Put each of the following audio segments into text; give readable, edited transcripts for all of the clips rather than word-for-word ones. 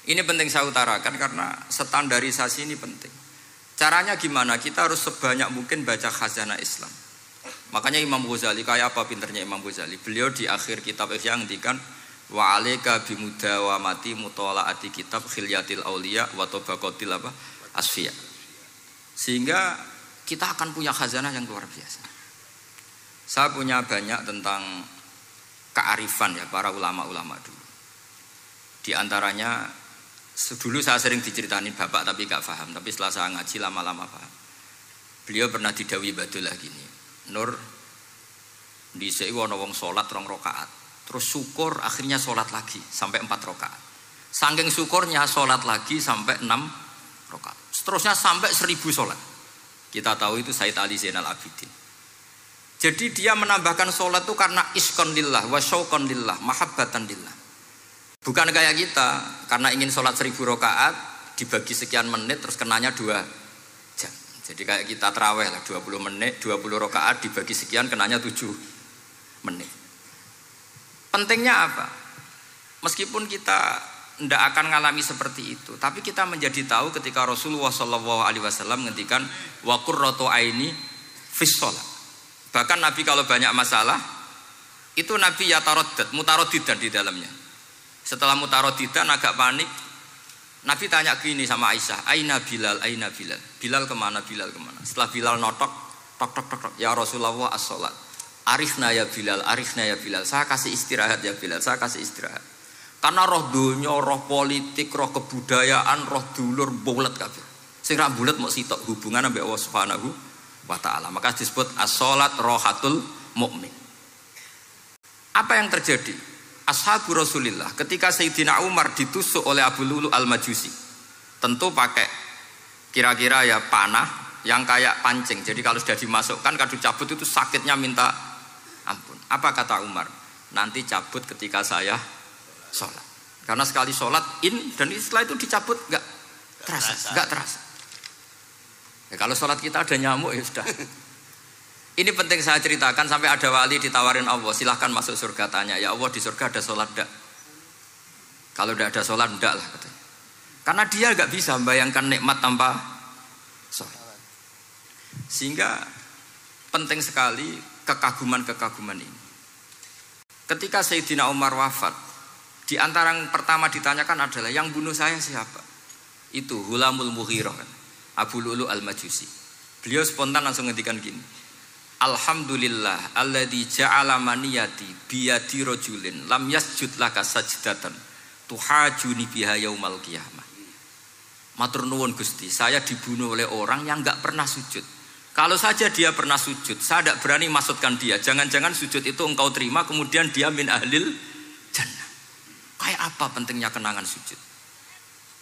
Ini penting saya utarakan karena standarisasi ini penting. Caranya gimana? Kita harus sebanyak mungkin baca khazanah Islam. Makanya Imam Ghazali, kayak apa pinternya Imam Ghazali? Beliau di akhir kitab Ihya ngendikan wa alaika bimudawamati mutalaati kitab khilyatil auliya wa tabaqatil asfiya. Sehingga kita akan punya khazanah yang luar biasa. Saya punya banyak tentang kearifan ya para ulama-ulama dulu. Di antaranya dulu saya sering diceritain bapak tapi gak paham, tapi setelah saya ngaji lama-lama paham. Beliau pernah didhawuhi Badullah gini, Nur dhisik ana wong salat 2 rakaat, terus syukur akhirnya salat lagi sampai 4 rakaat. Saking syukurnya salat lagi sampai 6 rakaat. Seterusnya sampai 1000 salat. Kita tahu itu Sayyid Ali Zainal Abidin. Jadi dia menambahkan salat itu karena iskon lillah wa syauqan lillah, mahabbatan lillah. Bukan kayak kita karena ingin sholat 1000 rakaat dibagi sekian menit terus kenanya 2 jam. Jadi kayak kita taraweh lah 20 menit, 20 rakaat dibagi sekian kenanya 7 menit. Pentingnya apa? Meskipun kita tidak akan mengalami seperti itu, tapi kita menjadi tahu ketika Rasulullah SAW menghentikan wa qurratu aini fis shalah. Bahkan Nabi kalau banyak masalah itu Nabi yataradad, mutaraddidan di dalamnya. Setelah mutaraddidan agak panik, Nabi tanya gini sama Aisyah, Aina Bilal, Aina Bilal. Bilal kemana, Bilal kemana? Setelah Bilal notok, tok tok tok tok, ya Rasulullah as-sholat. Arifna ya Bilal, arifna ya Bilal. Saya kasih istirahat ya Bilal, saya kasih istirahat. Karena roh dunya, roh politik, roh kebudayaan, roh dulur bulet kabeh. Sing ra bulet mok sitok hubungan ambek Allah Subhanahu wa taala. Maka disebut as-sholat rohatul mukmin. Apa yang terjadi? Ashabu Rasulillah ketika Sayyidina Umar ditusuk oleh Abu Lulu al-Majusi, tentu pakai kira-kira ya panah yang kayak pancing. Jadi kalau sudah dimasukkan kadu cabut itu sakitnya minta ampun. Apa kata Umar? Nanti cabut ketika saya sholat. Karena sekali sholat dan setelah itu dicabut nggak terasa. Ya, kalau sholat kita ada nyamuk ya sudah. Ini penting saya ceritakan sampai ada wali ditawarin Allah, silahkan masuk surga, tanya ya Allah di surga ada sholat enggak? Kalau tidak ada sholat enggak lah katanya. Karena dia nggak bisa membayangkan nikmat tanpa sholat. Sehingga penting sekali kekaguman-kekaguman ini. Ketika Sayyidina Umar wafat, di antara yang pertama ditanyakan adalah yang bunuh saya siapa? Itu Hulamul Mughirah, Abu Lulu al-Majusi. Beliau spontan langsung ngendikan gini, Alhamdulillah alladzi ja'ala maniyati biyadi rajulin lam yasjud laka sajdatan tuhajuni biha yaumal qiyamah. Matur nuwun Gusti, saya dibunuh oleh orang yang enggak pernah sujud. Kalau saja dia pernah sujud, saya tidak berani maksudkan dia. Jangan-jangan sujud itu engkau terima kemudian dia min ahlil jannah. Kayak apa pentingnya kenangan sujud?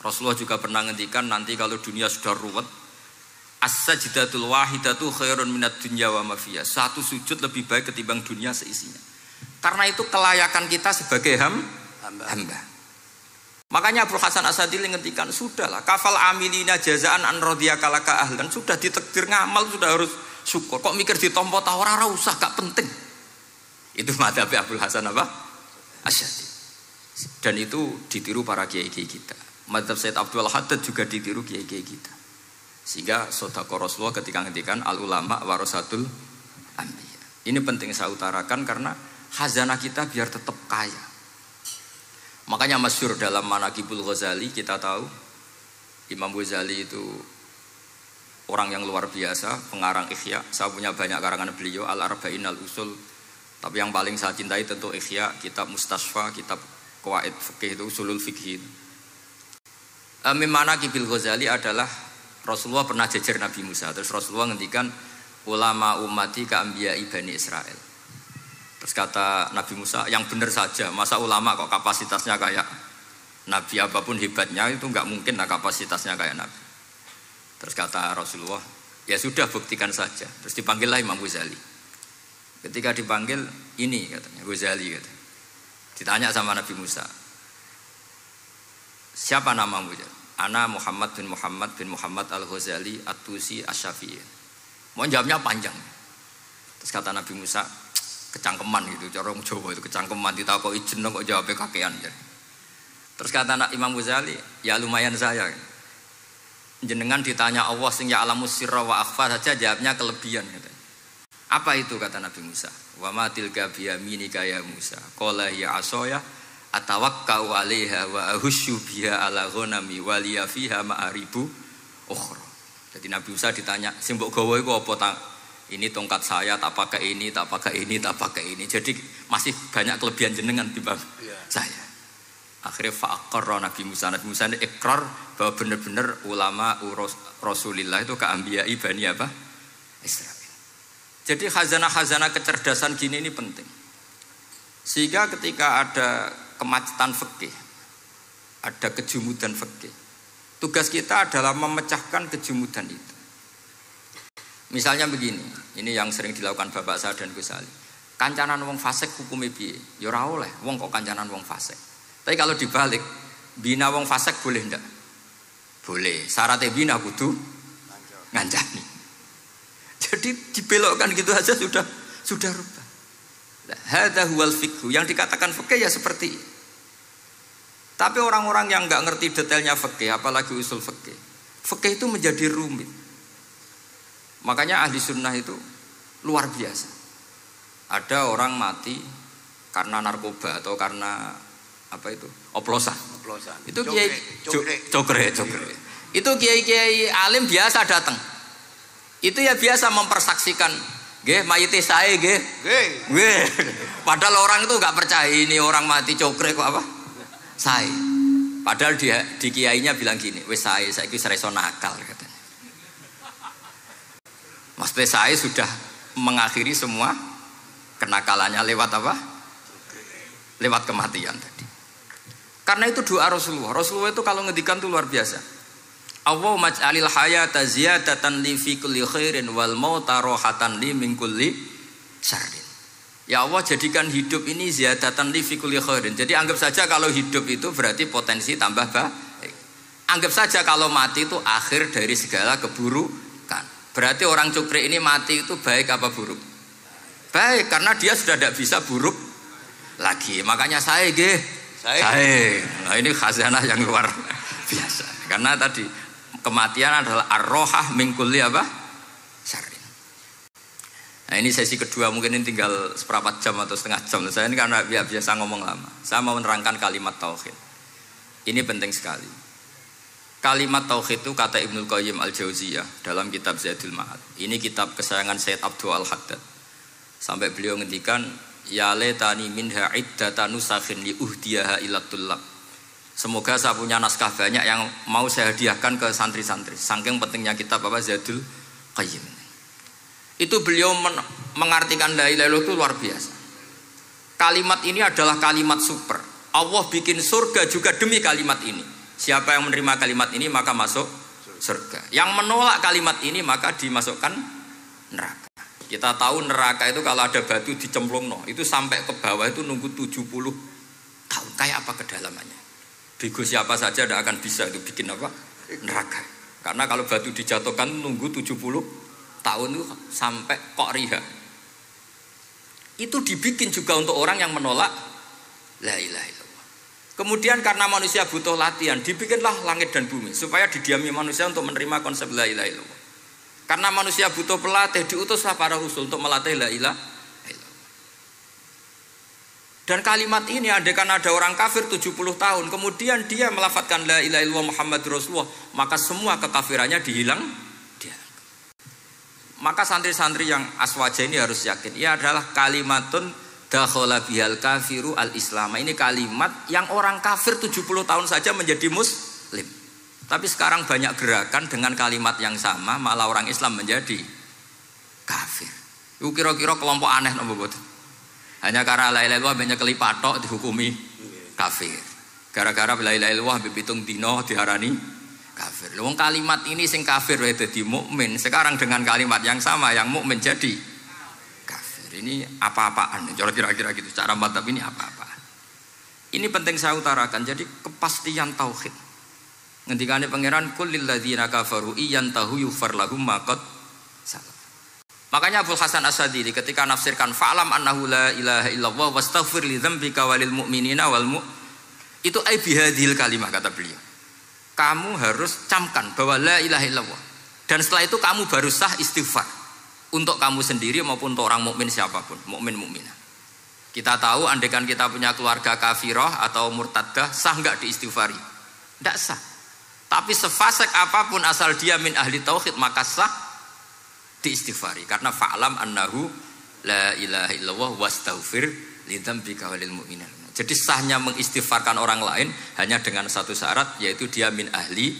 Rasulullah juga pernah ngendikan nanti kalau dunia sudah ruwet, as-sajdatul wahidatu khairun minad dunya wa ma fiha. Satu sujud lebih baik ketimbang dunia seisinya. Karena itu kelayakan kita sebagai hamba. Makanya Abu Hasan Asadili ngendikan, sudahlah kafal amilina jazaan an radhiyakalaka ahlan. Sudah ditakdir ngamal sudah harus syukur. Kok mikir ditompo ta ora usah, gak penting. Itu madzhab Abu Hasan Asadili. Dan itu ditiru para kiai-kiai kita. Madzhab Said Abdul Haddad juga ditiru kiai-kiai kita. Sehingga sedekah Rasulullah ketika ngendikan al ulama warasatul anbiya. Ini penting saya utarakan karena khazanah kita biar tetap kaya. Makanya masyhur dalam Manaqibul Ghazali kita tahu Imam Ghazali itu orang yang luar biasa, pengarang Ihya. Saya punya banyak karangan beliau, Al-Arba'in Al-Usul. Tapi yang paling saya cintai tentu Ihya, kitab Mustasfa, kitab Qawaid Fikih itu Usulul Fikih. Manaqibul Ghazali adalah Rasulullah pernah jejer Nabi Musa. Terus Rasulullah ngendikan ulama ummati ka anbiya'i Bani Israel. Terus kata Nabi Musa, yang benar saja, masa ulama kok kapasitasnya kayak Nabi, apapun hebatnya itu enggak mungkin lah kapasitasnya kayak Nabi. Terus kata Rasulullah, ya sudah buktikan saja. Terus dipanggillah Imam Ghazali. Ketika dipanggil, ini katanya Ghazali katanya. Ditanya sama Nabi Musa, siapa namamu? Ana Muhammad bin Muhammad Al-Ghazali At-Tusi Asy-Syafi'i. Mau jawabnya panjang. Terus kata Nabi Musa, kecangkeman gitu, cara Jawa itu kecangkeman, ditakoki jeneng kok jawabnya kakean. Terus kata anak Imam Ghazali, ya lumayan saya. Jenengan ditanya Allah sing ya alamus sirra wa akhfa saja jawabnya kelebihan. Apa itu kata Nabi Musa? Wa ma tilka biyaminika ya Musa. Qala ya asoya atawakkau 'alaiha wa ahusyu biha ala ghanami wa liya fiha ma'aribu ukhra. Jadi Nabi Musa ditanya, sing mbok gawa iku apa ta? Ini tongkat saya, tak pakai ini, tak pakai ini, tak pakai ini. Jadi masih banyak kelebihan jenengan timbang saya. Akhirnya fa'aqarra Nabi Musa ini ikrar bahwa benar-benar ulama Rasulillah itu keambiyai bani apa? Israel. Jadi khazanah-khazanah kecerdasan gini ini penting. Sehingga ketika ada kemacetan fikih, ada kejumudan fikih, tugas kita adalah memecahkan kejumudan itu. Misalnya begini, ini yang sering dilakukan Bapak saya dan Gus Ali. Kancanan wong fasik hukumnya piye? Ya ora oleh, wong kok kancanan wong fasik. Tapi kalau dibalik, bina wong fasik boleh ndak? Boleh. Syaratnya bina kudu ngancani. Jadi dibelokkan gitu aja sudah rubah. Hadza huwal fiqh. Yang dikatakan fikih ya seperti ini. Tapi orang-orang yang enggak ngerti detailnya fikih, apalagi usul fikih, fikih itu menjadi rumit. Makanya ahli sunnah itu luar biasa. Ada orang mati karena narkoba atau karena apa itu? Oplosan. Itu kiai cokre. Itu kiai alim biasa datang. Itu ya biasa mempersaksikan, nggih mayite sae nggih. Nggih. Padahal orang itu enggak percaya ini orang mati cokre kok apa? Sae. Padahal dia di kiainya bilang gini, wis sae saiki wis iso nakal katanya. Maksudnya saya sudah mengakhiri semua kenakalannya lewat apa? Lewat kematian tadi. Karena itu doa Rasulullah. Rasulullah itu kalau ngedikan itu luar biasa. Allahumma ij'alil hayata ziyadatan li fi kulli khairin wal mauta rohatan li min kulli syarrin. Ya Allah, jadikan hidup ini ziyadatan li fi kulli khairin. Jadi anggap saja kalau hidup itu berarti potensi tambah baik. Anggap saja kalau mati itu akhir dari segala keburukan. Berarti orang cukri ini mati itu baik apa buruk? Baik, karena dia sudah tidak bisa buruk lagi. Makanya saya. Nah ini khazanah yang luar biasa. Karena tadi kematian adalah ar-rohah min kulli apa? Syarrin. Nah ini sesi kedua, mungkin ini tinggal seperempat jam atau setengah jam. Saya ini karena biasa ngomong lama. Saya mau menerangkan kalimat tauhid. Ini penting sekali. Kalimat tauhid itu kata Ibnul Qayyim Al-Jauziyah dalam kitab Zadul Ma'ad. Ini kitab kesayangan Sayyid Abdul Al-Haddad. Sampai beliau ngendikan, ya letani minha iddatan nusakhin li uhdiyaha ila tullab. Semoga saya punya naskah banyak yang mau saya hadiahkan ke santri-santri. Saking pentingnya kitab apa Zadul Qayyim. Itu beliau mengartikan la ilaha illallah itu luar biasa. Kalimat ini adalah kalimat super. Allah bikin surga juga demi kalimat ini. Siapa yang menerima kalimat ini maka masuk surga. Yang menolak kalimat ini maka dimasukkan neraka. Kita tahu neraka itu kalau ada batu dicemplung itu sampai ke bawah itu nunggu 70 tahun. Kayak apa kedalamannya? Bego siapa saja tidak akan bisa itu bikin apa? Neraka. Karena kalau batu dijatuhkan nunggu 70 tahun itu sampai kok riha. Itu dibikin juga untuk orang yang menolak la ilaha illallah. Kemudian karena manusia butuh latihan, dibikinlah langit dan bumi supaya didiami manusia untuk menerima konsep la ilaha illallah. Karena manusia butuh pelatih, diutuslah para rasul untuk melatih la ilaha illallah. Dan kalimat ini andaikan ada orang kafir 70 tahun, kemudian dia melafadzkan la ilaha illallah Muhammadur Rasulullah, maka semua kekafirannya dihilang. Maka santri-santri yang aswaja ini harus yakin, ia adalah kalimatun dakhala bihal kafiru al-islam. Ini kalimat yang orang kafir 70 tahun saja menjadi muslim. Tapi sekarang banyak gerakan dengan kalimat yang sama malah orang Islam menjadi kafir. Itu kira-kira kelompok aneh nomor boten. Hanya karena la ilaha illallah banyak kelipatok dihukumi kafir. Gara-gara la ilaha illallah pitung dino diarani kafir. Wong kalimat ini sing kafir wae dadi mukmin. Sekarang dengan kalimat yang sama yang mukmin jadi ini apa-apaan, kira-kira gitu. Cara madzhab ini apa-apaan. Ini penting saya utarakan. Jadi kepastian tauhid. Ngendikane pangeran kul lil ladzina kafaru iyantahu yughfar lahum ma qad salaf. Makanya Abdul Hasan As-Sadili ketika nafsirkan fa'lam annahu la ilaha illallah wastaghfir li dzambika walil mu'minina wal Itu ai bihadhil kalimah kata beliau. Kamu harus camkan bahwa la ilaha illallah. Dan setelah itu kamu baru sah istighfar untuk kamu sendiri maupun untuk orang mukmin siapapun, mukmin mukminah. Kita tahu andaikan kita punya keluarga kafirah atau murtadah, sah enggak diistighfari? Enggak sah. Tapi sefasik apapun asal dia min ahli tauhid maka sah diistighfari karena fa'lam annahu la ilaha illallah wastaghfir lidzambika walil mu'minin. Jadi sahnya mengistighfarkan orang lain hanya dengan satu syarat yaitu dia min ahli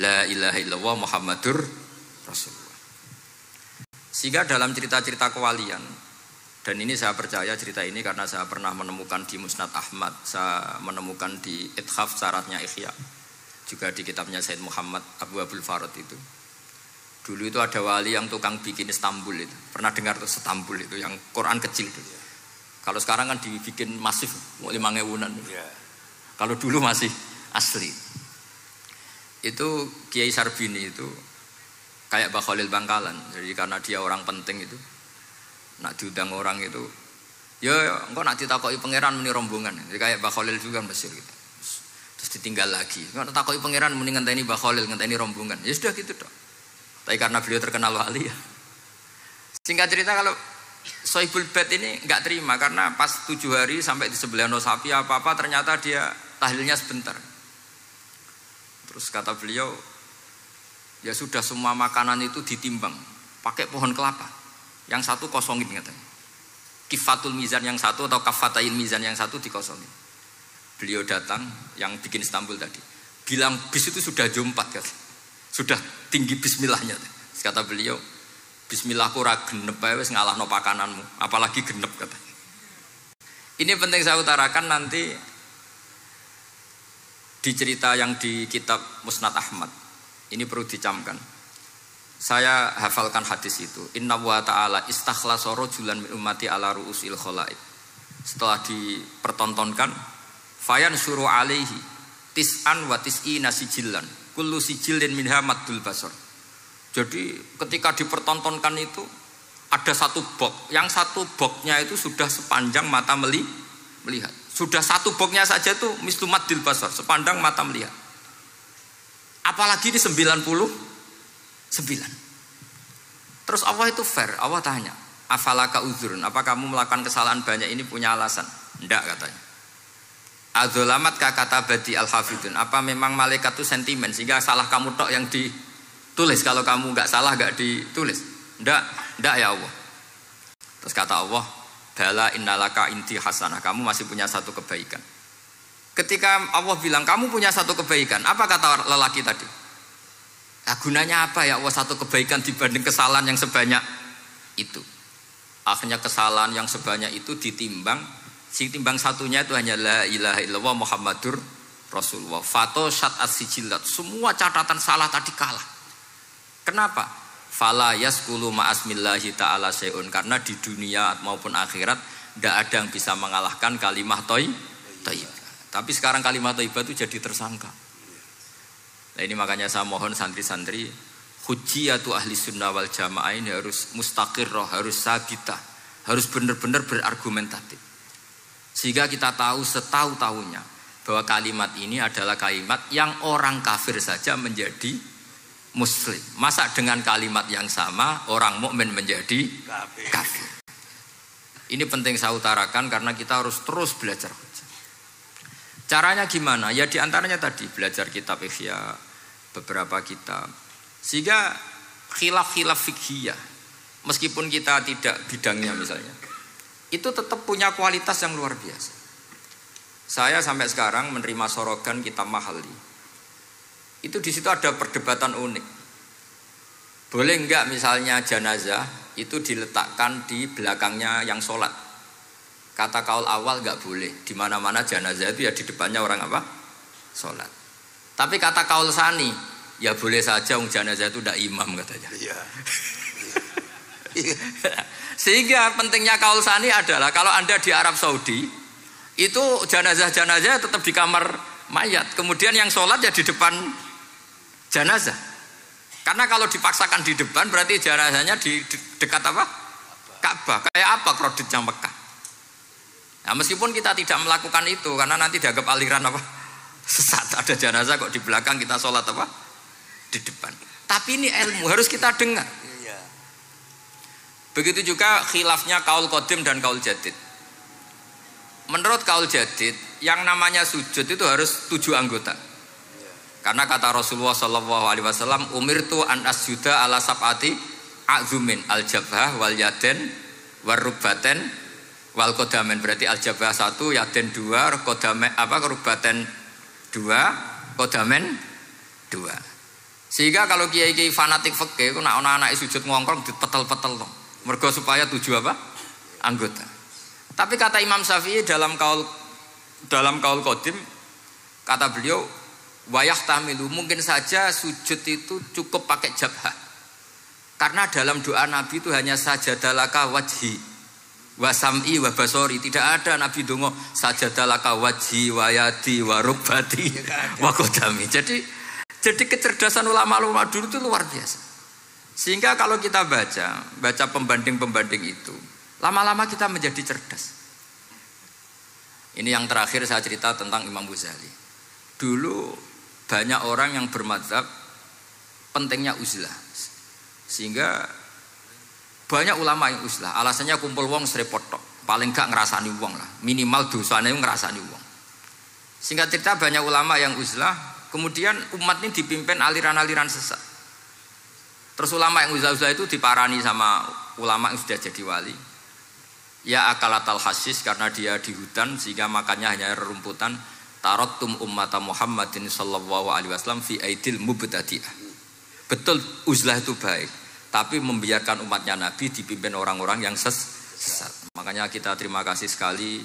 la ilaha illallah Muhammadur Rasulullah. Sehingga dalam cerita-cerita kewalian, dan ini saya percaya cerita ini karena saya pernah menemukan di Musnad Ahmad, saya menemukan di Ithaf syaratnya Ihya, juga di kitabnya Said Muhammad Abu Abdul Farad itu. Dulu itu ada wali yang tukang bikin Istanbul itu. Pernah dengar tuh Istanbul itu yang Quran kecil itu. Kalau sekarang kan dibikin masif, mau 5.000-an. Kalau dulu masih asli. Itu Kiai Sarbini itu kayak Mbah Khalil Bangkalan. Jadi karena dia orang penting itu, nak diundang orang itu, ya engkau nak ditakoki pangeran muni rombongan. Jadi kayak Mbah Khalil juga Mesir gitu. Terus ditinggal lagi. Engkau takoki pangeran muni ngenteni Mbah Khalil, ngenteni rombongan. Ya sudah gitu dong. Tapi karena beliau terkenal wali ya. Singkat cerita kalau Sohibul Bait ini enggak terima karena pas 7 hari sampai di sebelah no sapi apa-apa ternyata dia tahlilnya sebentar. Terus kata beliau, ya sudah semua makanan itu ditimbang pakai pohon kelapa. Yang satu kosongin katanya. Kifatul mizan yang satu atau kafatain mizan yang satu dikosongin. Beliau datang yang bikin Istanbul tadi. Bilang bis itu sudah jam 4 katanya. Sudah tinggi bismillahnya. Kata beliau, bismillahku ora genep ae wis ngalahno pakananmu, apalagi genep katanya. Ini penting saya utarakan nanti di cerita yang di kitab Musnad Ahmad. Ini perlu dicamkan. Saya hafalkan hadis itu. Inna wa ta'ala istakhlasa rajulan min ummati ala ru'usil khalaik. Setelah dipertontonkan, fayan syuru alaihi tis'an wa tis'ina sijillan. Kullu sijilin minha maddul basar. Jadi ketika dipertontonkan itu ada satu box. Yang satu boxnya itu sudah sepanjang mata melihat. Sudah satu boxnya saja itu mislu maddil basar, sepandang mata melihat. Apalagi di 99. Terus Allah itu fair. Allah tanya, afalaka uzrun, apa kamu melakukan kesalahan banyak ini punya alasan? Enggak katanya. Adzolamat kata badi al-hafidun. Apa memang malaikat itu sentimen sehingga salah kamu tok yang ditulis, kalau kamu enggak salah enggak ditulis? Enggak ya Allah. Terus kata Allah, bala innalaka inti hasanah, kamu masih punya satu kebaikan. Ketika Allah bilang kamu punya satu kebaikan, apa kata lelaki tadi? Nah, gunanya apa ya Allah satu kebaikan dibanding kesalahan yang sebanyak itu? Akhirnya kesalahan yang sebanyak itu ditimbang. Si timbang satunya itu hanya la ilaha illallah Muhammadur Rasulullah. Fato syat as-sijilat. Semua catatan salah tadi kalah. Kenapa? Fala yaskulu ma'asmillahi ta'ala syai'un. Karena di dunia maupun akhirat tidak ada yang bisa mengalahkan kalimah thayyibah. Tapi sekarang kalimah thayyibah itu jadi tersangka. Nah ini makanya saya mohon santri-santri, hujjiyatu ahli sunnah wal jamaah ini harus mustaqirrah, harus sabitah, harus benar-benar berargumentatif. Sehingga kita tahu setahu-tahunya bahwa kalimat ini adalah kalimat yang orang kafir saja menjadi muslim. Masa dengan kalimat yang sama orang mukmin menjadi kafir. Ini penting saya utarakan karena kita harus terus belajar. Caranya gimana? Ya diantaranya tadi belajar kitab Ihya, beberapa kitab. Sehingga khilaf-khilaf fikhiyah, meskipun kita tidak bidangnya misalnya, itu tetap punya kualitas yang luar biasa. Saya sampai sekarang menerima sorogan kitab Mahalli. Itu di situ ada perdebatan unik. Boleh enggak misalnya jenazah itu diletakkan di belakangnya yang sholat? Kata kaul awal enggak boleh. Di mana-mana jenazah itu ya di depannya orang apa? Sholat. Tapi kata kaul sani, ya boleh saja jenazah itu tidak imam katanya. Iya. Sehingga pentingnya kaul sani adalah kalau Anda di Arab Saudi itu jenazah-jenazah tetap di kamar mayat, kemudian yang sholat ya di depan jenazah. Karena kalau dipaksakan di depan berarti jenazahnya di dekat apa? Ka'bah. Kayak apa kreditnya Mekah. Nah, meskipun kita tidak melakukan itu karena nanti dianggap aliran apa? Sesat. Ada jenazah kok di belakang kita sholat apa? Di depan. Tapi ini ilmu harus kita dengar. Begitu juga khilafnya kaul qadim dan kaul jadid. Menurut kaul jadid, yang namanya sujud itu harus 7 anggota. Karena kata Rasulullah SAW, umirtu an asjuda ala sab'ati a'zumin al-jabhah wal yaden wal rubbaten wal kodamen. Berarti al-jabhah 1, yaden 2, kodamen rubbaten 2, kodamen 2. Sehingga kalau kiai-kiai fanatik fikih itu nak anak-anak sujud ngongkrong dipetel-petel dong. Mergo supaya 7 apa? Anggota. Tapi kata Imam Syafi'i dalam kaul qadim, kata beliau wayah tamilu, mungkin saja sujud itu cukup pakai jabhah. Karena dalam doa Nabi itu hanya sajadalaka wajhi wa sam'i wa basori. Tidak ada Nabi dongo sajadalaka wajhi wa yadi wa rubbati wa qadami. Jadi kecerdasan ulama-ulama dulu itu luar biasa. Sehingga kalau kita baca pembanding-pembanding itu, lama-lama kita menjadi cerdas. Ini yang terakhir saya cerita tentang Imam Ghazali. Dulu banyak orang yang bermadzhab pentingnya uzlah. Sehingga banyak ulama yang uzlah. Alasannya kumpul wong serepot tok. Paling gak ngerasani wong lah. Minimal dosanya ngerasani wong. Singkat cerita banyak ulama yang uzlah. Kemudian umat ini dipimpin aliran-aliran sesat. Terus ulama yang uzlah-uzlah itu diparani sama ulama yang sudah jadi wali. Ya akalatal hasis, karena dia di hutan sehingga makannya hanya rerumputan. Taraktum ummata Muhammadin sallallahu alaihi wasallam fi aidil mubtadi'ah. Betul uzlah itu baik, tapi membiarkan umatnya Nabi dipimpin orang-orang yang sesat. Makanya kita terima kasih sekali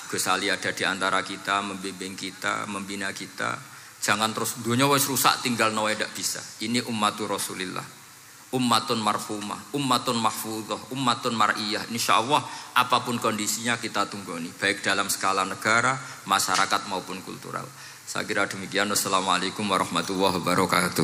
Gus Ali ada di antara kita, membimbing kita, membina kita. Jangan terus dunia wis rusak tinggal nawa tidak bisa. Ini ummatur Rasulillah. Ummatun marhumah, ummatun mahfudhah, ummatun mar'iyah. Insyaallah apapun kondisinya kita tunggoni, baik dalam skala negara, masyarakat maupun kultural. Saya kira demikian. Wassalamualaikum warahmatullahi wabarakatuh.